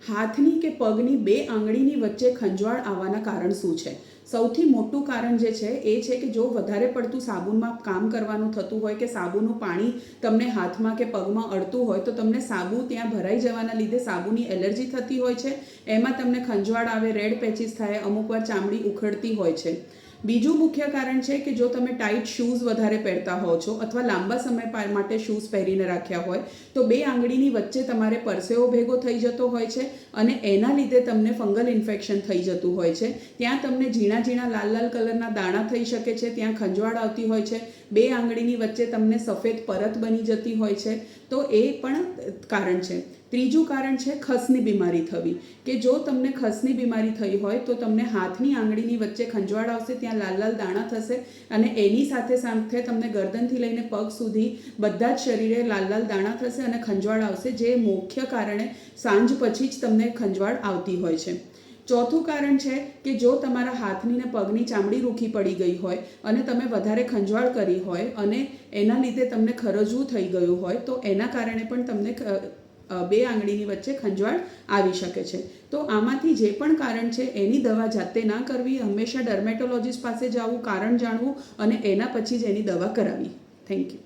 હાથની કે પગની બે આંગળીની વચ્ચે ખંજવાળ આવવાના કારણ શું છે? સૌથી મોટું કારણ જે છે એ છે કે જો વધારે પડતું સાબુનમાં કામ કરવાનું થતું હોય કે સાબુનું પાણી તમને હાથમાં કે પગમાં અડતું હોય તો તમને સાબુ ત્યાં ભરાઈ જવાના લીધે સાબુની એલર્જી થતી હોય છે. એમાં તમને ખંજવાળ આવે, રેડ પેચીસ થાય, અમુકવાર ચામડી ઉખડતી હોય છે. બીજું મુખ્ય કારણ છે કે જો તમે ટાઈટ શૂઝ વધારે પહેરતા હો છો અથવા લાંબા સમય માટે શૂઝ પહેરીને રાખ્યા હોય તો બે આંગળીની વચ્ચે તમારે પરસેવો ભેગો થઈ જતો હોય છે અને એના લીધે તમને ફંગલ ઇન્ફેક્શન થઈ જતું હોય છે. ત્યાં તમને ઝીણા ઝીણા લાલ લાલ કલરના દાણા થઈ શકે છે, ત્યાં ખંજવાળ આવતી હોય છે, બે આંગળીની વચ્ચે તમને સફેદ પરત બની જતી હોય છે. તો એ પણ કારણ છે. ત્રીજું કારણ છે ખસની બીમારી થવી, કે જો તમને ખસની બીમારી થઈ હોય તો તમને હાથની આંગળીની વચ્ચે ખંજવાળ આવશે, ત્યાં લાલ લાલ દાણા થશે અને એની સાથે સાથે તમને ગરદનથી લઈને પગ સુધી બધા જ શરીરે લાલ લાલ દાણા થશે અને ખંજવાળ આવશે, જે મુખ્ય કારણે સાંજ પછી જ તમને ખંજવાળ આવતી હોય છે. ચોથું કારણ છે કે જો તમારા હાથની ને પગની ચામડી રૂખી પડી ગઈ હોય અને તમે વધારે ખંજવાળ કરી હોય અને એના લીધે તમને ખરજવું થઈ ગયું હોય તો એના કારણે પણ તમને બે આંગળીની વચ્ચે ખંજવાળ આવી શકે છે. તો આમાંથી જે પણ કારણ છે એની દવા જાતે ના કરવી, હંમેશા ડર્મેટોલોજીસ્ટ પાસે જવું, કારણ જાણવું અને એના પછી જ એની દવા કરાવવી. Thank you.